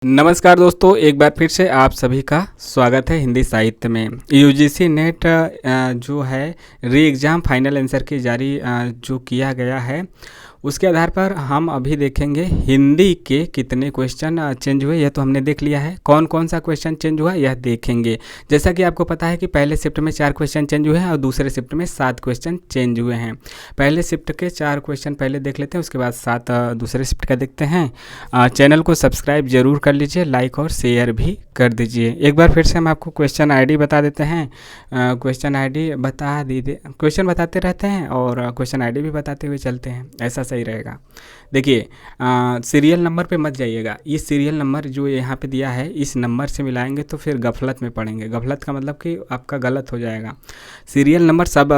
नमस्कार दोस्तों, एक बार फिर से आप सभी का स्वागत है हिंदी साहित्य में। यूजीसी नेट जो है री एग्ज़ाम फाइनल आंसर की जारी जो किया गया है, उसके आधार पर हम अभी देखेंगे हिंदी के कितने क्वेश्चन चेंज हुए। यह तो हमने देख लिया है, कौन कौन सा क्वेश्चन चेंज हुआ यह देखेंगे। जैसा कि आपको पता है कि पहले शिफ्ट में 4 क्वेश्चन चेंज हुए हैं और दूसरे शिफ्ट में 7 क्वेश्चन चेंज हुए हैं। पहले शिफ्ट के 4 क्वेश्चन पहले देख लेते हैं, उसके बाद 7 दूसरे शिफ्ट का देखते हैं। चैनल को सब्सक्राइब जरूर कर लीजिए, लाइक और शेयर भी कर दीजिए। एक बार फिर से हम आपको क्वेश्चन आईडी बता देते हैं। क्वेश्चन आईडी बता दीजिए, क्वेश्चन बताते रहते हैं और क्वेश्चन आईडी भी बताते हुए चलते हैं, ऐसा सही रहेगा। देखिए, सीरियल नंबर पे मत जाइएगा। ये सीरियल नंबर जो यहाँ पे दिया है, इस नंबर से मिलाएंगे तो फिर गफलत में पड़ेंगे। गफलत का मतलब कि आपका गलत हो जाएगा। सीरियल नंबर सब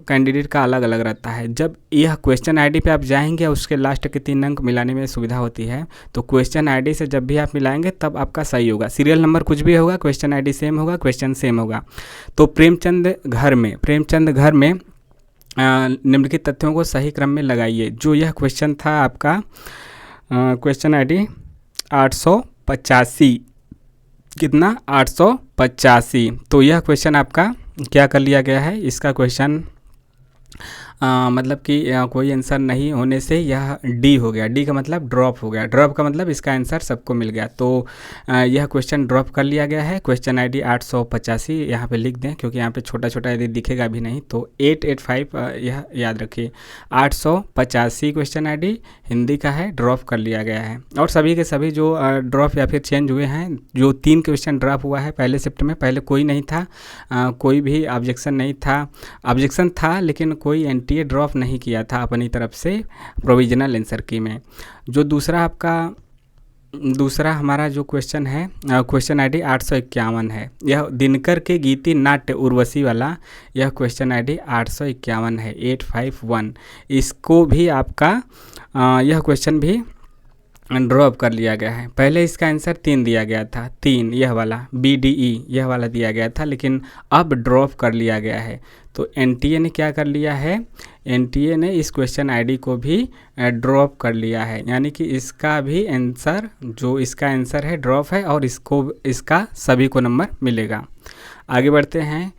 कैंडिडेट का अलग अलग रहता है। जब यह क्वेश्चन आईडी पे आप जाएंगे, उसके लास्ट के 3 अंक मिलाने में सुविधा होती है, तो क्वेश्चन आईडी से जब भी आप मिलाएंगे तब आपका सही होगा। सीरियल नंबर कुछ भी होगा, क्वेश्चन आईडी सेम होगा, क्वेश्चन सेम होगा। तो प्रेमचंद घर में निम्नलिखित तथ्यों को सही क्रम में लगाइए। जो यह क्वेश्चन था आपका क्वेश्चन आईडी 885, कितना 885। तो यह क्वेश्चन आपका क्या कर लिया गया है, इसका क्वेश्चन मतलब कि कोई आंसर नहीं होने से यह डी हो गया। डी का मतलब ड्रॉप हो गया। ड्रॉप का मतलब इसका आंसर सबको मिल गया। तो यह क्वेश्चन ड्रॉप कर लिया गया है। क्वेश्चन आईडी 885 यहाँ पे लिख दें, क्योंकि यहाँ पे छोटा छोटा यदि दिखेगा भी नहीं तो 885 यह याद रखिए। 885 क्वेश्चन आईडी हिंदी का है, ड्रॉप कर लिया गया है। और सभी के सभी जो ड्रॉप या फिर चेंज हुए हैं, जो 3 क्वेश्चन ड्रॉप हुआ है पहले शिफ्ट में, पहले कोई नहीं था, कोई भी ऑब्जेक्शन नहीं था। ऑब्जेक्शन था लेकिन कोई एनटीए ड्रॉप नहीं किया था अपनी तरफ से प्रोविजनल आंसर की में। जो दूसरा हमारा जो क्वेश्चन है, क्वेश्चन आईडी 851 है। यह दिनकर के गीति नाट्य उर्वशी वाला यह क्वेश्चन आईडी 851 है, 851। इसको भी आपका यह क्वेश्चन भी ड्रॉप कर लिया गया है। पहले इसका आंसर 3 दिया गया था, 3 यह वाला BDE यह वाला दिया गया था, लेकिन अब ड्रॉप कर लिया गया है। तो एनटीए ने क्या कर लिया है, एनटीए ने इस क्वेश्चन आईडी को भी ड्रॉप कर लिया है, यानी कि इसका भी आंसर, जो इसका आंसर है ड्रॉप है और इसका सभी को नंबर मिलेगा। आगे बढ़ते हैं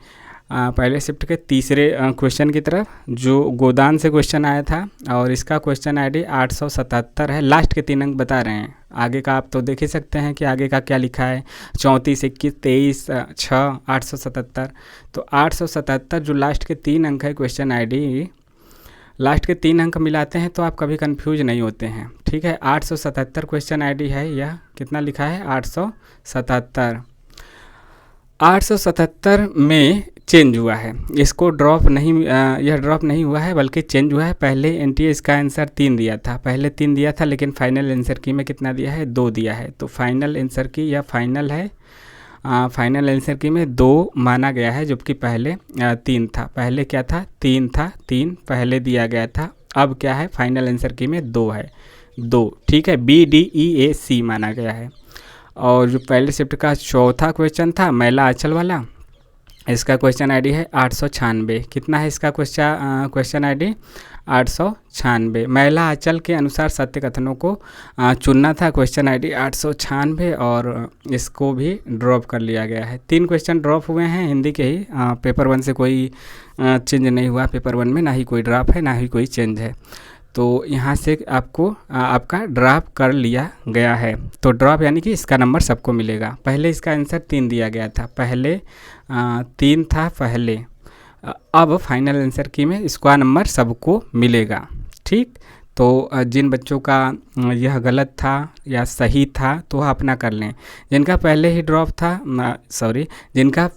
पहले शिफ्ट के तीसरे क्वेश्चन की तरफ, जो गोदान से क्वेश्चन आया था और इसका क्वेश्चन आईडी 877 है। लास्ट के 3 अंक बता रहे हैं, आगे का आप तो देख ही सकते हैं कि आगे का क्या लिखा है, 34, 21, 23, 6, 877। तो 877 जो लास्ट के 3 अंक है क्वेश्चन आईडी, लास्ट के 3 अंक मिलाते हैं तो आप कभी कंफ्यूज नहीं होते हैं। ठीक है, 877 क्वेश्चन आईडी है। यह कितना लिखा है, 877। 877 में चेंज हुआ है, इसको ड्रॉप नहीं, यह ड्रॉप नहीं हुआ है बल्कि चेंज हुआ है। पहले एनटीए इसका आंसर 3 दिया था, पहले 3 दिया था, लेकिन फाइनल आंसर की में कितना दिया है, 2 दिया है। तो फाइनल आंसर की यह फाइनल है, फाइनल आंसर की में 2 माना गया है, जबकि पहले 3 था। पहले क्या था, 3 था, 3 पहले दिया गया था। अब क्या है, फाइनल आंसर की में 2 है, 2। ठीक है, BDEAC माना गया है। और जो पहले शिफ्ट का चौथा क्वेश्चन था मैला आंचल वाला, इसका क्वेश्चन आईडी है 896। कितना है इसका क्वेश्चन आईडी, 896। मैला आंचल के अनुसार सत्य कथनों को चुनना था, क्वेश्चन आईडी 896, और इसको भी ड्रॉप कर लिया गया है। 3 क्वेश्चन ड्रॉप हुए हैं हिंदी के ही। पेपर 1 से कोई चेंज नहीं हुआ, पेपर 1 में ना ही कोई ड्रॉप है ना ही कोई चेंज है। तो यहाँ से आपको आपका ड्रॉप कर लिया गया है। तो ड्रॉप यानी कि इसका नंबर सबको मिलेगा। पहले इसका आंसर 3 दिया गया था, पहले 3 था पहले। अब फाइनल आंसर की में इसका नंबर सबको मिलेगा। ठीक, तो जिन बच्चों का यह गलत था या सही था तो वह अपना कर लें। जिनका पहले ही ड्रॉप था, जिनका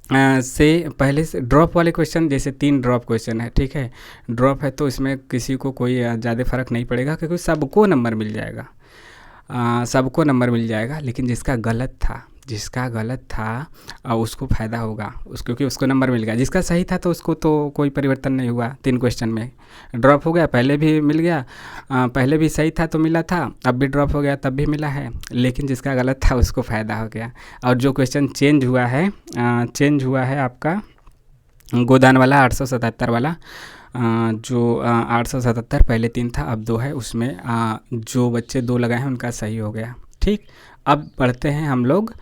पहले से ड्रॉप वाले क्वेश्चन, जैसे 3 ड्रॉप क्वेश्चन है, ठीक है, ड्रॉप है तो इसमें किसी को कोई ज़्यादा फ़र्क नहीं पड़ेगा, क्योंकि सबको नंबर मिल जाएगा, सबको नंबर मिल जाएगा। लेकिन जिसका गलत था उसको फ़ायदा होगा, क्योंकि उसको नंबर मिल गया। जिसका सही था तो उसको तो कोई परिवर्तन नहीं हुआ, 3 क्वेश्चन में ड्रॉप हो गया, पहले भी मिल गया, पहले भी सही था तो मिला था, अब भी ड्रॉप हो गया तब भी मिला है। लेकिन जिसका गलत था उसको फ़ायदा हो गया। और जो क्वेश्चन चेंज हुआ है आपका गोदान वाला 877 वाला, जो 877 पहले 3 था अब 2 है, उसमें जो बच्चे 2 लगाए हैं उनका सही हो गया। ठीक, अब बढ़ते हैं हम लोग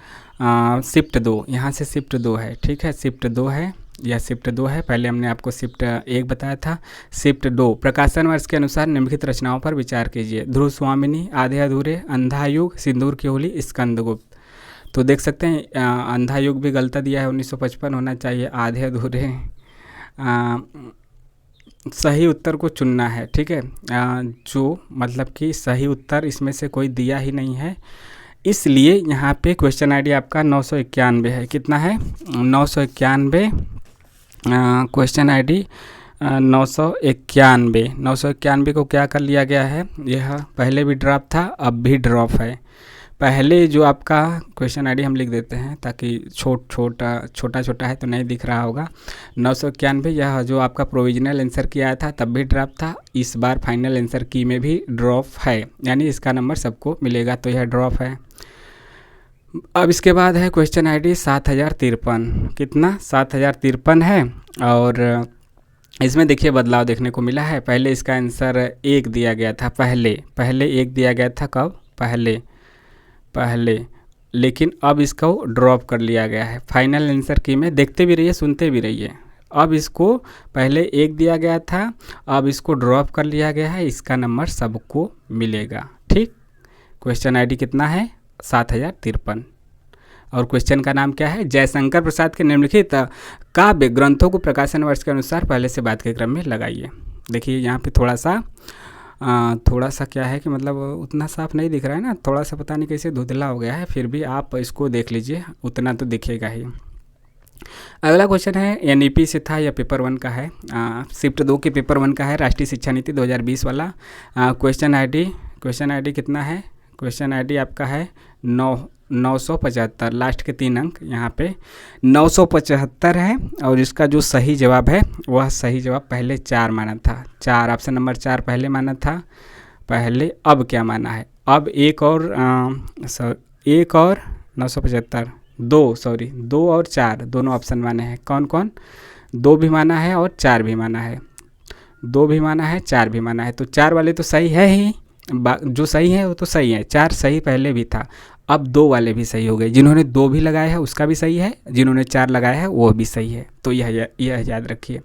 शिफ्ट 2, यहाँ से शिफ्ट 2 है, ठीक है, शिफ्ट 2 है, यह शिफ्ट 2 है। पहले हमने आपको शिफ्ट 1 बताया था। शिफ्ट 2, प्रकाशन वर्ष के अनुसार निम्नलिखित रचनाओं पर विचार कीजिए। ध्रुव स्वामिनी, आधे अधूरे, अंधा युग, सिंदूर की होली, स्कंदगुप्त। तो देख सकते हैं अंधा युग भी गलता दिया है, 1955 होना चाहिए, आधे अधूरे। सही उत्तर को चुनना है, ठीक है, जो मतलब कि सही उत्तर इसमें से कोई दिया ही नहीं है, इसलिए यहाँ पे क्वेश्चन आईडी आपका 991 है। कितना है? 991। Question ID 991। 991 को क्या कर लिया गया है? यह पहले भी ड्रॉप था, अब भी ड्रॉप है। पहले जो आपका क्वेश्चन आईडी हम लिख देते हैं ताकि छोटा है तो नहीं दिख रहा होगा। 991 यह जो आपका प्रोविजनल आंसर की आया था तब भी ड्रॉप था, इस बार फाइनल आंसर की में भी ड्रॉप है, यानी इसका नंबर सबको मिलेगा, तो यह ड्रॉप है। अब इसके बाद है क्वेश्चन आईडी 7053। कितना? 7053 है, और इसमें देखिए बदलाव देखने को मिला है। पहले इसका आंसर 1 दिया गया था, पहले 1 दिया गया था, कब? पहले, लेकिन अब इसको ड्रॉप कर लिया गया है फाइनल आंसर की में। देखते भी रहिए, सुनते भी रहिए। अब इसको पहले 1 दिया गया था, अब इसको ड्रॉप कर लिया गया है, इसका नंबर सबको मिलेगा, ठीक। क्वेश्चन आईडी कितना है? 7053। और क्वेश्चन का नाम क्या है? जयशंकर प्रसाद के निम्नलिखित काव्य ग्रंथों को प्रकाशन वर्ष के अनुसार पहले से बाद के क्रम में लगाइए। देखिए यहाँ पे थोड़ा सा क्या है कि मतलब उतना साफ नहीं दिख रहा है ना, थोड़ा सा पता नहीं कैसे धुंधला हो गया है, फिर भी आप इसको देख लीजिए, उतना तो दिखेगा ही। अगला क्वेश्चन है एनईपी से था या पेपर 1 का है, शिफ्ट 2 के पेपर 1 का है, राष्ट्रीय शिक्षा नीति 2020 वाला। क्वेश्चन आईडी कितना है? क्वेश्चन आईडी आपका है 975, लास्ट के 3 अंक यहाँ पे 975 है, और इसका जो सही जवाब है वह सही जवाब पहले 4 माना था, 4 ऑप्शन नंबर 4 पहले माना था पहले। अब क्या माना है? अब एक और 975 2 और 4 दोनों ऑप्शन माने हैं। कौन कौन? 2 भी माना है और 4 भी माना है, 2 भी माना है, 4 भी माना है। तो 4 वाले तो सही है ही, जो सही है वो तो सही है, 4 सही पहले भी था, अब 2 वाले भी सही हो गए। जिन्होंने 2 भी लगाया है उसका भी सही है, जिन्होंने 4 लगाया है वो भी सही है। तो यह याद रखिए,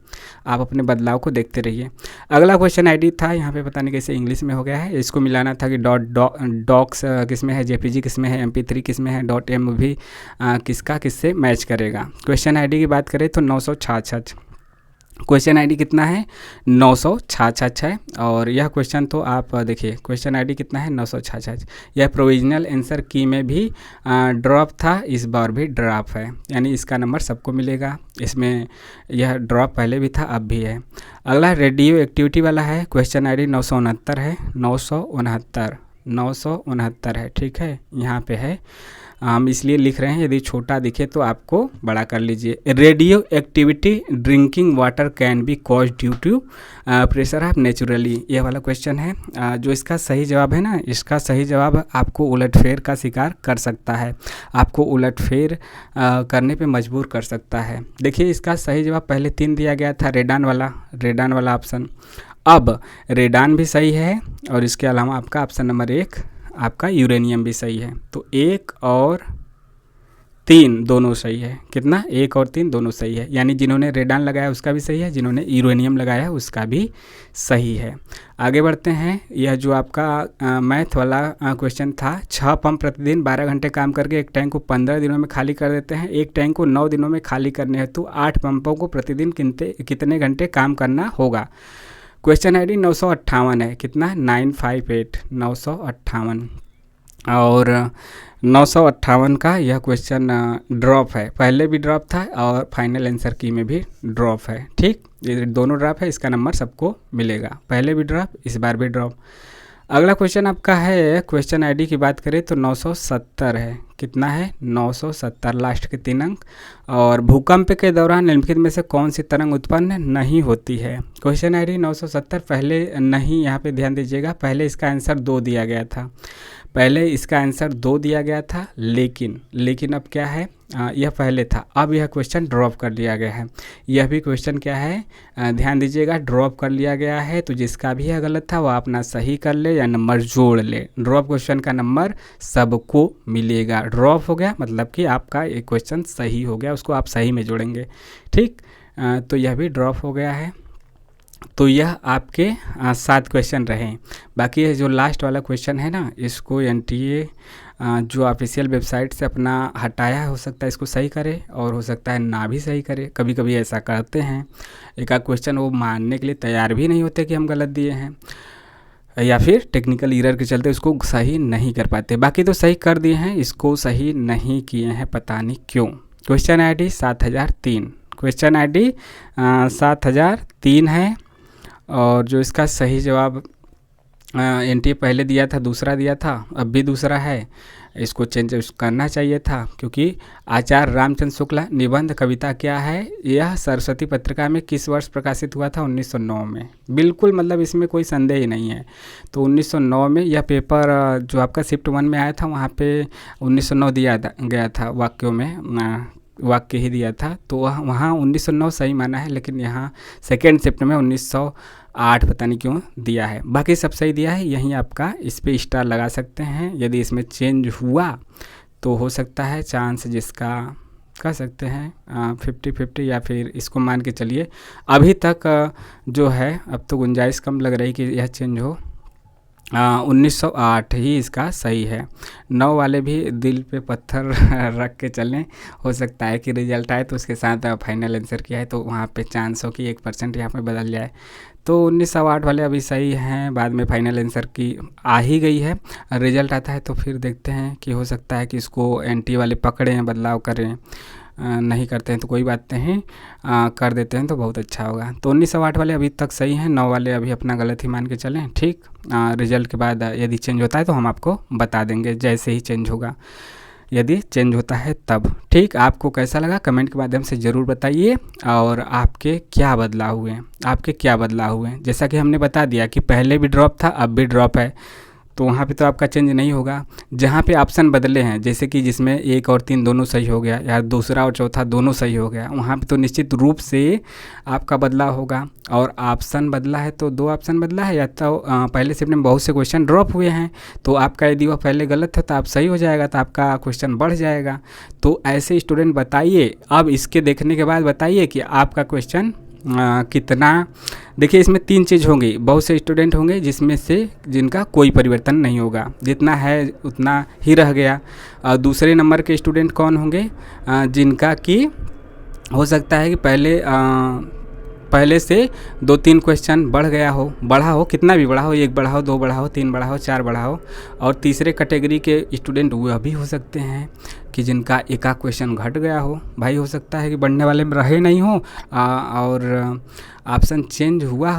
आप अपने बदलाव को देखते रहिए। अगला क्वेश्चन आईडी था, यहाँ पे पता नहीं कैसे इंग्लिश में हो गया है, इसको मिलाना था कि डॉक्स किस में है, जेपीजी किस में है, MP3 किस में है, .mv किससे मैच करेगा। क्वेश्चन आईडी की बात करें तो 966। क्वेश्चन आईडी कितना है? 966 है, और यह क्वेश्चन तो आप देखिए, क्वेश्चन आईडी कितना है? 966। यह प्रोविजनल आंसर की में भी ड्रॉप था, इस बार भी ड्रॉप है, यानी इसका नंबर सबको मिलेगा। इसमें यह ड्रॉप पहले भी था, अब भी है। अगला रेडियो एक्टिविटी वाला है, क्वेश्चन आईडी 969 है, 969 है, ठीक है, यहाँ पे है, हम इसलिए लिख रहे हैं, यदि छोटा दिखे तो आपको बड़ा कर लीजिए। Radio activity drinking water can be cause due to pressure of naturally, ये वाला क्वेश्चन है। जो इसका सही जवाब है ना, इसका सही जवाब आपको उलटफेर का शिकार कर सकता है, आपको उलटफेर करने पे मजबूर कर सकता है। देखिए इसका सही जवाब पहले 3 दिया गया था, रेडान वाला ऑप्शन। अब रेडान भी सही है, और इसके अलावा आपका ऑप्शन नंबर 1 आपका यूरेनियम भी सही है। तो 1 और 3 दोनों सही है। कितना? 1 और 3 दोनों सही है, यानी जिन्होंने रेडान लगाया उसका भी सही है, जिन्होंने यूरेनियम लगाया उसका भी सही है। आगे बढ़ते हैं। यह जो आपका मैथ वाला क्वेश्चन था, 6 पंप प्रतिदिन 12 घंटे काम करके एक टैंक को 15 दिनों में खाली कर देते हैं। एक टैंक को 9 दिनों में खाली करने हेतु 8 पंपों को प्रतिदिन कितने घंटे काम करना होगा। क्वेश्चन आईडी 958 है, कितना? 958, 958, और 958 का यह क्वेश्चन ड्रॉप है, पहले भी ड्रॉप था और फाइनल आंसर की में भी ड्रॉप है, ठीक, ये दोनों ड्रॉप है, इसका नंबर सबको मिलेगा, पहले भी ड्रॉप, इस बार भी ड्रॉप। अगला क्वेश्चन आपका है, क्वेश्चन आईडी की बात करें तो 970 है, कितना है? 970, लास्ट के 3 अंक। और भूकंप के दौरान निम्नलिखित में से कौन सी तरंग उत्पन्न नहीं होती है? क्वेश्चन आईडी 970 पहले नहीं, यहाँ पे ध्यान दीजिएगा, पहले इसका आंसर 2 दिया गया था, पहले इसका आंसर 2 दिया गया था, लेकिन अब क्या है, यह पहले था, अब यह क्वेश्चन ड्रॉप कर लिया गया है। यह भी क्वेश्चन क्या है, ध्यान दीजिएगा, ड्रॉप कर लिया गया है। तो जिसका भी यह गलत था वह अपना सही कर ले या नंबर जोड़ ले। ड्रॉप क्वेश्चन का नंबर सबको मिलेगा। ड्रॉप हो गया मतलब कि आपका एक क्वेश्चन सही हो गया, उसको आप सही में जोड़ेंगे। ठीक, तो यह भी ड्रॉप हो गया है। तो यह आपके 7 क्वेश्चन रहे। बाकी ये जो लास्ट वाला क्वेश्चन है ना, इसको एनटीए जो ऑफिशियल वेबसाइट से अपना हटाया, हो सकता है इसको सही करे और हो सकता है ना भी सही करे। कभी कभी ऐसा करते हैं, एक आध क्वेश्चन वो मानने के लिए तैयार भी नहीं होते कि हम गलत दिए हैं, या फिर टेक्निकल एरर के चलते उसको सही नहीं कर पाते। बाकी तो सही कर दिए हैं, इसको सही नहीं किए हैं, पता नहीं क्यों। क्वेश्चन ID 7003, क्वेश्चन ID 7003 है। और जो इसका सही जवाब एनटीए पहले दिया था, दूसरा दिया था, अब भी दूसरा है। इसको चेंज करना चाहिए था, क्योंकि आचार्य रामचंद्र शुक्ला निबंध कविता क्या है, यह सरस्वती पत्रिका में किस वर्ष प्रकाशित हुआ था? 1909 में। बिल्कुल, मतलब इसमें कोई संदेह ही नहीं है। तो 1909 में यह पेपर जो आपका शिफ्ट 1 में आया था, वहाँ पे 1909 दिया गया था, वाक्यों में वाक्य ही दिया था। तो वहाँ 1909 सही माना है, लेकिन यहाँ सेकेंड शिफ्ट में 1908 पता नहीं क्यों दिया है। बाकी सब सही दिया है। यहीं आपका इस पे स्टार लगा सकते हैं। यदि इसमें चेंज हुआ तो हो सकता है चांस, जिसका कह सकते हैं 50-50, या फिर इसको मान के चलिए अभी तक जो है, अब तो गुंजाइश कम लग रही कि यह चेंज हो। 1908 ही इसका सही है। 9 वाले भी दिल पे पत्थर रख के चलें, हो सकता है कि रिजल्ट आए तो उसके साथ फाइनल आंसर किया है, तो वहाँ पे चांस हो कि 1% यहाँ पे बदल जाए। तो 1908 वाले अभी सही हैं, बाद में फाइनल आंसर की आ ही गई है। रिजल्ट आता है तो फिर देखते हैं कि हो सकता है कि इसको एनटी वाले पकड़ें, बदलाव करें। नहीं करते हैं तो कोई बात नहीं, कर देते हैं तो बहुत अच्छा होगा। तो 1908 वाले अभी तक सही हैं, 9 वाले अभी अपना गलत ही मान के चलें। ठीक, रिजल्ट के बाद यदि चेंज होता है तो हम आपको बता देंगे, जैसे ही चेंज होगा, यदि चेंज होता है तब। ठीक, आपको कैसा लगा कमेंट के माध्यम से ज़रूर बताइए, और आपके क्या बदलाव हुए। जैसा कि हमने बता दिया कि पहले भी ड्रॉप था, अब भी ड्रॉप है, तो वहाँ पे तो आपका चेंज नहीं होगा। जहाँ पे ऑप्शन बदले हैं, जैसे कि जिसमें 1 और 3 दोनों सही हो गया, या दूसरा और चौथा दोनों सही हो गया, वहाँ पे तो निश्चित रूप से आपका बदलाव होगा। और ऑप्शन बदला है तो 2 ऑप्शन बदला है, या तो पहले शिफ्ट में बहुत से क्वेश्चन ड्रॉप हुए हैं, तो आपका यदि वह पहले गलत है तो आप सही हो जाएगा, तो आपका क्वेश्चन बढ़ जाएगा। तो ऐसे स्टूडेंट बताइए, अब इसके देखने के बाद बताइए कि आपका क्वेश्चन कितना। देखिए, इसमें 3 चीज़ होंगी। बहुत से स्टूडेंट होंगे जिसमें से जिनका कोई परिवर्तन नहीं होगा, जितना है उतना ही रह गया। दूसरे नंबर के स्टूडेंट कौन होंगे? जिनका कि हो सकता है कि पहले से 2-3 क्वेश्चन बढ़ा हो, कितना भी बढ़ा हो, 1 बढ़ा हो, 2 बढ़ा हो, 3 बढ़ा हो, 4 बढ़ा हो। और तीसरे कैटेगरी के स्टूडेंट वह भी हो सकते हैं कि जिनका एक आध क्वेश्चन घट गया हो। भाई हो सकता है कि बढ़ने वाले में रहे नहीं हो, और ऑप्शन चेंज हुआ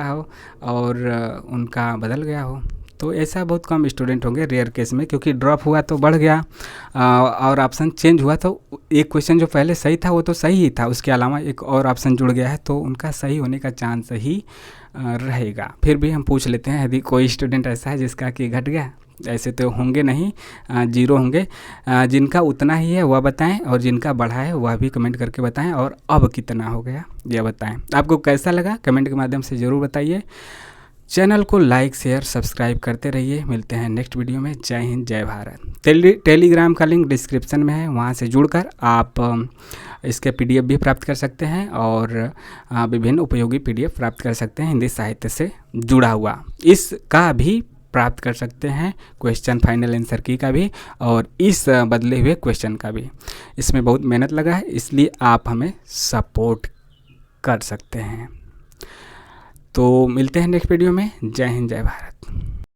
हो और उनका बदल गया हो। तो ऐसा बहुत कम स्टूडेंट होंगे, रेयर केस में, क्योंकि ड्रॉप हुआ तो बढ़ गया, और ऑप्शन चेंज हुआ तो एक क्वेश्चन जो पहले सही था वो तो सही ही था, उसके अलावा एक और ऑप्शन जुड़ गया है, तो उनका सही होने का चांस ही रहेगा। फिर भी हम पूछ लेते हैं, यदि कोई स्टूडेंट ऐसा है जिसका कि घट गया। ऐसे तो होंगे नहीं, 0 होंगे। जिनका उतना ही है वह बताएं, और जिनका बढ़ा है वह भी कमेंट करके बताएं, और अब कितना हो गया यह बताएं। आपको कैसा लगा कमेंट के माध्यम से ज़रूर बताइए। चैनल को लाइक शेयर सब्सक्राइब करते रहिए। मिलते हैं नेक्स्ट वीडियो में। जय हिंद, जय भारत। टेलीग्राम का लिंक डिस्क्रिप्शन में है, वहाँ से जुड़कर आप इसके PDF भी प्राप्त कर सकते हैं, और विभिन्न उपयोगी PDF प्राप्त कर सकते हैं हिंदी साहित्य से जुड़ा हुआ। इसका भी प्राप्त कर सकते हैं, क्वेश्चन फाइनल आंसर की का भी, और इस बदले हुए क्वेश्चन का भी। इसमें बहुत मेहनत लगा है, इसलिए आप हमें सपोर्ट कर सकते हैं। तो मिलते हैं नेक्स्ट वीडियो में। जय हिंद, जय भारत।